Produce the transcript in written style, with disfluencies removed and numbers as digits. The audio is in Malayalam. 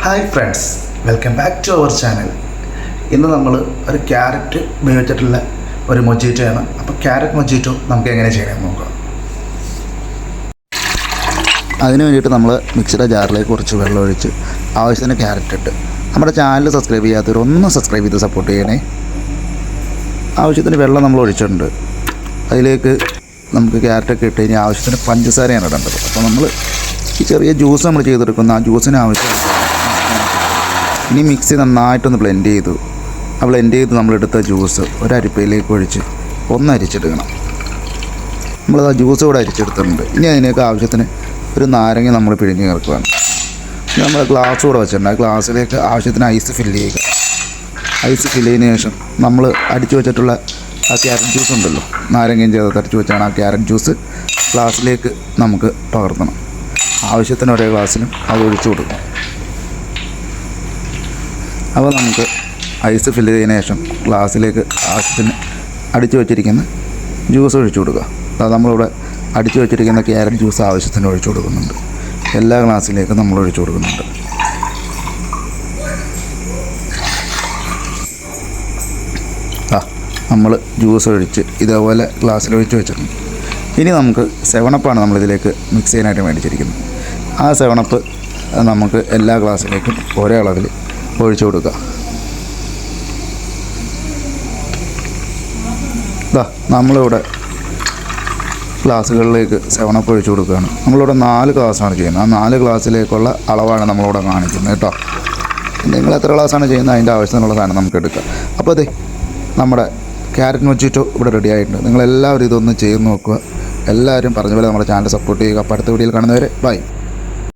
Hi friends, welcome back to our channel. ഇന്ന് നമ്മൾ ഒരു ക്യാരറ്റ് ഉപയോഗിച്ചിട്ടുള്ള ഒരു മൊജിറ്റോയാണ്. അപ്പോൾ ക്യാരറ്റ് മൊജിറ്റോ നമുക്ക് എങ്ങനെ ചെയ്യണമെന്ന് നോക്കാം. അതിന് വേണ്ടിയിട്ട് നമ്മൾ മിക്സിയുടെ ജാറിലേക്ക് കുറച്ച് വെള്ളം ഒഴിച്ച് ആവശ്യത്തിന് ക്യാരറ്റ് ഇട്ട് നമ്മുടെ ചാനൽ സബ്സ്ക്രൈബ് ചെയ്യാത്തവരൊന്ന് സബ്സ്ക്രൈബ് ചെയ്ത് സപ്പോർട്ട് ചെയ്യണേ. ആവശ്യത്തിന് വെള്ളം നമ്മൾ ഒഴിച്ചിട്ടുണ്ട്. അതിലേക്ക് നമുക്ക് ക്യാരറ്റൊക്കെ ഇട്ട് കഴിഞ്ഞാൽ ആവശ്യത്തിന് പഞ്ചസാരയാണ് ഇടേണ്ടത്. അപ്പോൾ നമ്മൾ ഈ ചെറിയ ജ്യൂസ് നമ്മൾ ചെയ്തെടുക്കുന്ന ആ ജ്യൂസിന് ആവശ്യമാണ്. ഇനി മിക്സി നന്നായിട്ടൊന്ന് ബ്ലെൻഡ് ചെയ്തു. ആ ബ്ലെൻഡ് ചെയ്ത് നമ്മളെടുത്ത ജ്യൂസ് ഒരു അരിപ്പയിലേക്ക് ഒഴിച്ച് ഒന്ന് അരിച്ചെടുക്കണം. നമ്മളത് ആ ജ്യൂസ് കൂടെ അരിച്ചെടുത്തിട്ടുണ്ട്. ഇനി അതിനൊക്കെ ആവശ്യത്തിന് ഒരു നാരങ്ങ നമ്മൾ പിഴിഞ്ഞ് ചേർക്കുകയാണ്. ഇനി നമ്മൾ ഗ്ലാസ് കൂടെ വെച്ചിട്ടുണ്ട്. ആ ഗ്ലാസ്സിലേക്ക് ആവശ്യത്തിന് ഐസ് ഫില്ല് ചെയ്യുക. ഐസ് ഫില്ല് ചെയ്തതിന് ശേഷം നമ്മൾ അടിച്ചു വെച്ചിട്ടുള്ള ആ ക്യാരറ്റ് ജ്യൂസ് ഉണ്ടല്ലോ, നാരങ്ങയും ചേർത്ത് അടിച്ചു വെച്ചാണ് ആ ക്യാരറ്റ് ജ്യൂസ് ഗ്ലാസ്സിലേക്ക് നമുക്ക് പകർത്തണം. ആവശ്യത്തിന് ഒരേ ഗ്ലാസ്സിലും അത് ഒഴിച്ചു കൊടുക്കണം. അപ്പോൾ നമുക്ക് ഐസ് ഫില്ല് ചെയ്തതിന് ശേഷം ഗ്ലാസ്സിലേക്ക് ആവശ്യത്തിന് അടിച്ചു വെച്ചിരിക്കുന്ന ജ്യൂസ് ഒഴിച്ചു കൊടുക്കുക. അത് നമ്മളിവിടെ അടിച്ചു വെച്ചിരിക്കുന്ന ക്യാരറ്റ് ജ്യൂസ് ആവശ്യത്തിന് ഒഴിച്ചു കൊടുക്കുന്നുണ്ട്. എല്ലാ ഗ്ലാസ്സിലേക്കും നമ്മൾ ഒഴിച്ചു കൊടുക്കുന്നുണ്ട്. നമ്മൾ ജ്യൂസ് ഒഴിച്ച് ഇതേപോലെ ഗ്ലാസ്സിൽ ഒഴിച്ച് വെച്ചിട്ടുണ്ട്. ഇനി നമുക്ക് 7up നമ്മളിതിലേക്ക് മിക്സ് ചെയ്യാനായിട്ട് മേടിച്ചിരിക്കുന്നത്. ആ 7up നമുക്ക് എല്ലാ ഗ്ലാസ്സിലേക്കും ഒരേ അളവിൽ ഒഴിച്ചു കൊടുക്കുക. നമ്മളിവിടെ ഗ്ലാസ്സുകളിലേക്ക് 7up ഒഴിച്ചു കൊടുക്കുകയാണ്. നമ്മളിവിടെ 4 ഗ്ലാസ്സാണ് ചെയ്യുന്നത്. ആ 4 ഗ്ലാസ്സിലേക്കുള്ള അളവാണ് നമ്മളിവിടെ കാണിക്കുന്നത് കേട്ടോ. നിങ്ങൾ എത്ര ഗ്ലാസ്സാണ് ചെയ്യുന്നത് അതിൻ്റെ ആവശ്യത്തിനുള്ള സാധനം നമുക്ക് എടുക്കാം. അപ്പോൾ അതെ, നമ്മുടെ ക്യാരറ്റ് മൊജിറ്റോ ഇവിടെ റെഡി ആയിട്ടുണ്ട്. നിങ്ങളെല്ലാവരും ഇതൊന്ന് ചെയ്ത് നോക്കുക. എല്ലാവരും പറഞ്ഞ പോലെ നമ്മുടെ ചാനൽ സപ്പോർട്ട് ചെയ്യുക. അപ്പോൾ അടുത്ത വീഡിയോയിൽ കാണുന്നവരെ ബൈ.